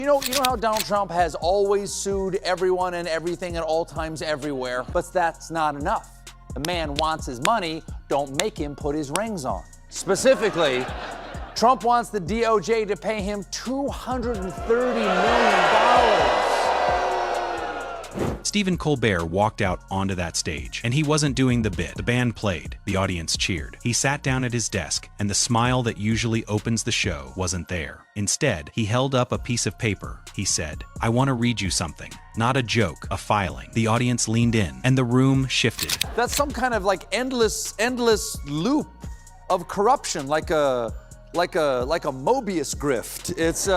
You know how Donald Trump has always sued everyone and everything at all times everywhere, but that's not enough. The man wants his money, don't make him put his rings on. Specifically, Trump wants the DOJ to pay him $230 million. Stephen Colbert walked out onto that stage, and he wasn't doing the bit. The band played, the audience cheered. He sat down at his desk, and the smile that usually opens the show wasn't there. Instead, he held up a piece of paper. He said, "I want to read you something. Not a joke, a filing." The audience leaned in, and the room shifted. That's some kind of like endless loop of corruption, like a Mobius grift. It's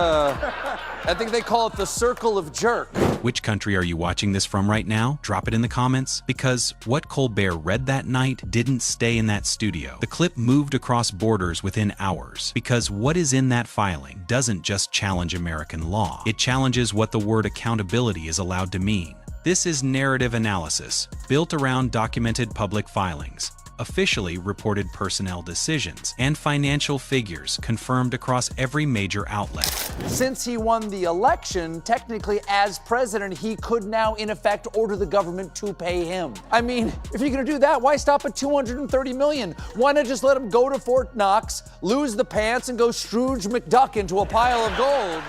I think they call it the circle of jerk. Which country are you watching this from right now? Drop it in the comments, because what Colbert read that night didn't stay in that studio. The clip moved across borders within hours, because what is in that filing doesn't just challenge American law. It challenges what the word accountability is allowed to mean. This is narrative analysis, built around documented public filings, officially reported personnel decisions, and financial figures confirmed across every major outlet. Since he won the election, technically as president, he could now in effect order the government to pay him. I mean, if you're gonna do that, why stop at $230 million? Why not just let him go to Fort Knox, lose the pants, and go Scrooge McDuck into a pile of gold?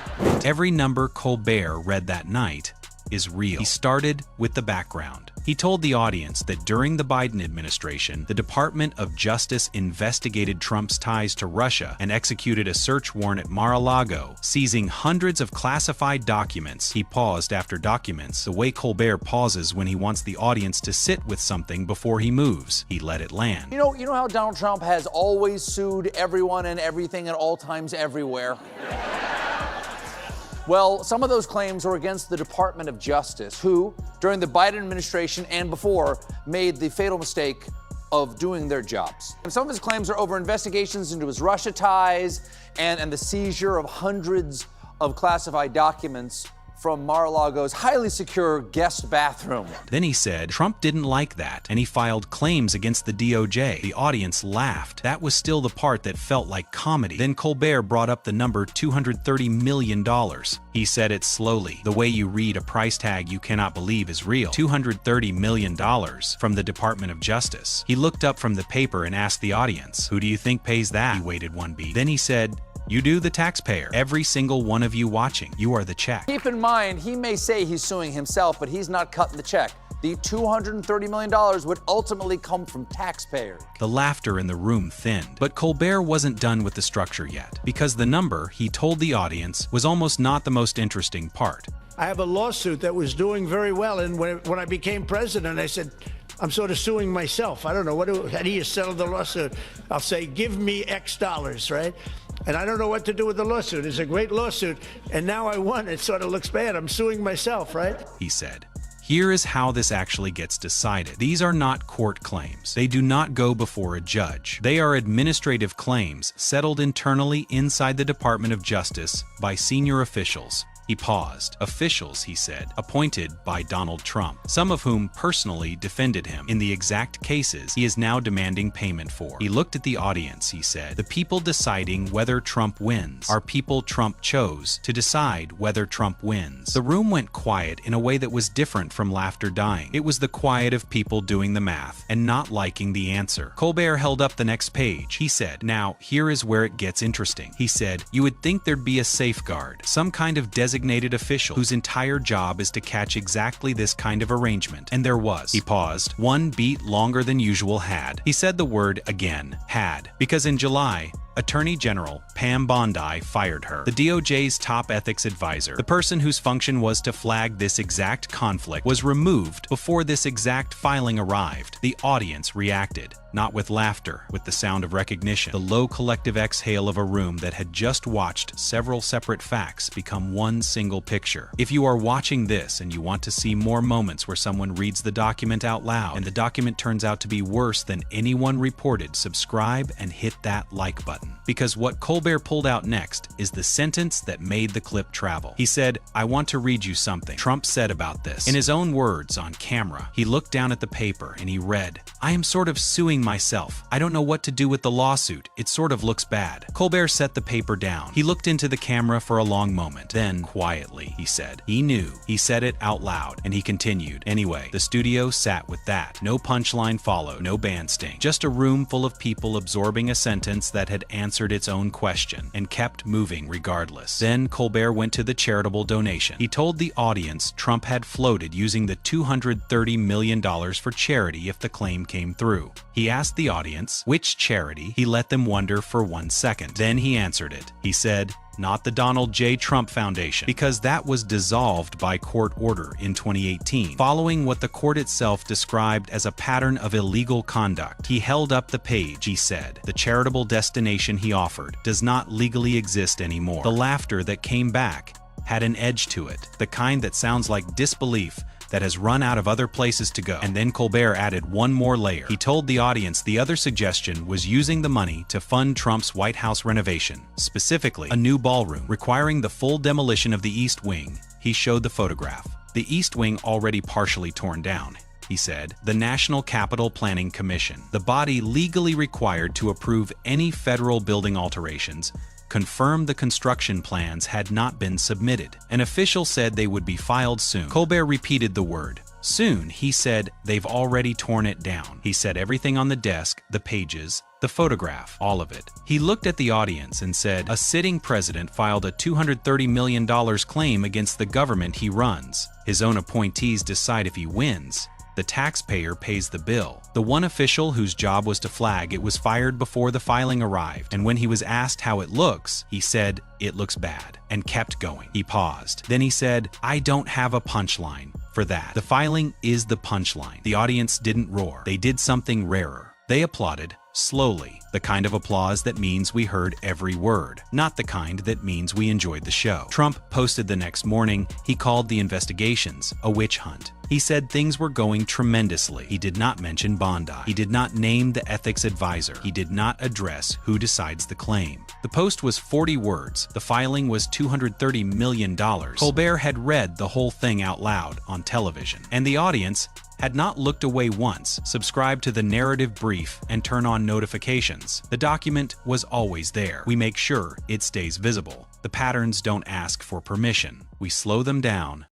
Every number Colbert read that night is real. He started with the background. He told the audience that during the Biden administration, the Department of Justice investigated Trump's ties to Russia and executed a search warrant at Mar-a-Lago, seizing hundreds of classified documents. He paused after documents, the way Colbert pauses when he wants the audience to sit with something before he moves. He let it land. You know how Donald Trump has always sued everyone and everything at all times everywhere? Well, some of those claims are against the Department of Justice, who, during the Biden administration and before, made the fatal mistake of doing their jobs. And some of his claims are over investigations into his Russia ties and the seizure of hundreds of classified documents from Mar-a-Lago's highly secure guest bathroom. Then he said Trump didn't like that, and he filed claims against the DOJ. The audience laughed. That was still the part that felt like comedy. Then Colbert brought up the number $230 million. He said it slowly, the way you read a price tag you cannot believe is real. $230 million from the Department of Justice. He looked up from the paper and asked the audience, "Who do you think pays that?" He waited one beat. Then he said, "You do, the taxpayer. Every single one of you watching. You are the check." Keep in mind, he may say he's suing himself, but he's not cutting the check. The $230 million would ultimately come from taxpayers. The laughter in the room thinned. But Colbert wasn't done with the structure yet, because the number, he told the audience, was almost not the most interesting part. I have a lawsuit that was doing very well, and when I became president, I said, I'm sort of suing myself. I don't know, how do you settle the lawsuit? I'll say, give me X dollars, right? And I don't know what to do with the lawsuit. It's a great lawsuit, and now I won. It sort of looks bad. I'm suing myself, right? He said. Here is how this actually gets decided. These are not court claims. They do not go before a judge. They are administrative claims settled internally inside the Department of Justice by senior officials. He paused. Officials, he said, appointed by Donald Trump, some of whom personally defended him in the exact cases he is now demanding payment for. He looked at the audience, he said. The people deciding whether Trump wins are people Trump chose to decide whether Trump wins. The room went quiet in a way that was different from laughter dying. It was the quiet of people doing the math and not liking the answer. Colbert held up the next page. He said, "Now, here is where it gets interesting." He said, "You would think there'd be a safeguard, some kind of designated official whose entire job is to catch exactly this kind of arrangement." And there was. He paused. One beat longer than usual had. He said the word again, had, because in July, Attorney General Pam Bondi fired her. The DOJ's top ethics advisor, the person whose function was to flag this exact conflict, was removed before this exact filing arrived. The audience reacted, not with laughter, with the sound of recognition, the low collective exhale of a room that had just watched several separate facts become one single picture. If you are watching this and you want to see more moments where someone reads the document out loud and the document turns out to be worse than anyone reported, subscribe and hit that like button. Because what Colbert pulled out next is the sentence that made the clip travel. He said, "I want to read you something Trump said about this." In his own words on camera, he looked down at the paper and he read, "I am sort of suing myself. I don't know what to do with the lawsuit. It sort of looks bad. Colbert set the paper down. He looked into the camera for a long moment. Then, quietly, he said, he knew. He said it out loud, and he continued. Anyway, the studio sat with that. No punchline followed, no band sting. Just a room full of people absorbing a sentence that had answered its own question and kept moving regardless. Then Colbert went to the charitable donation. He told the audience Trump had floated using the $230 million for charity if the claim came through. He asked the audience which charity. He let them wonder for 1 second. Then he answered it. He said, not the Donald J. Trump Foundation, because that was dissolved by court order in 2018, following what the court itself described as a pattern of illegal conduct. He held up the page. He said, the charitable destination he offered does not legally exist anymore. The laughter that came back had an edge to it, the kind that sounds like disbelief that has run out of other places to go. And then Colbert added one more layer. He told the audience the other suggestion was using the money to fund Trump's White House renovation, specifically a new ballroom, requiring the full demolition of the East Wing. He showed the photograph. The East Wing already partially torn down. He said, the National Capital Planning Commission, the body legally required to approve any federal building alterations, confirmed the construction plans had not been submitted. An official said they would be filed soon. Colbert repeated the word soon. He said they've already torn it down. He said everything on the desk, the pages, the photograph, all of it. He looked at the audience and said, a sitting president filed a $230 million claim against the government he runs. His own appointees decide if he wins. The taxpayer pays the bill. The one official whose job was to flag it was fired before the filing arrived, and when he was asked how it looks, he said, it looks bad, and kept going. He paused. Then he said, I don't have a punchline for that. The filing is the punchline. The audience didn't roar. They did something rarer. They applauded, slowly, the kind of applause that means we heard every word, not the kind that means we enjoyed the show. Trump posted the next morning. He called the investigations a witch hunt. He said things were going tremendously. He did not mention Bondi. He did not name the ethics advisor. He did not address who decides the claim. The post was 40 words. The filing was $230 million. Colbert had read the whole thing out loud on television, and the audience had not looked away once. Subscribe to the narrative brief and turn on notifications. The document was always there. We make sure it stays visible. The patterns don't ask for permission. We slow them down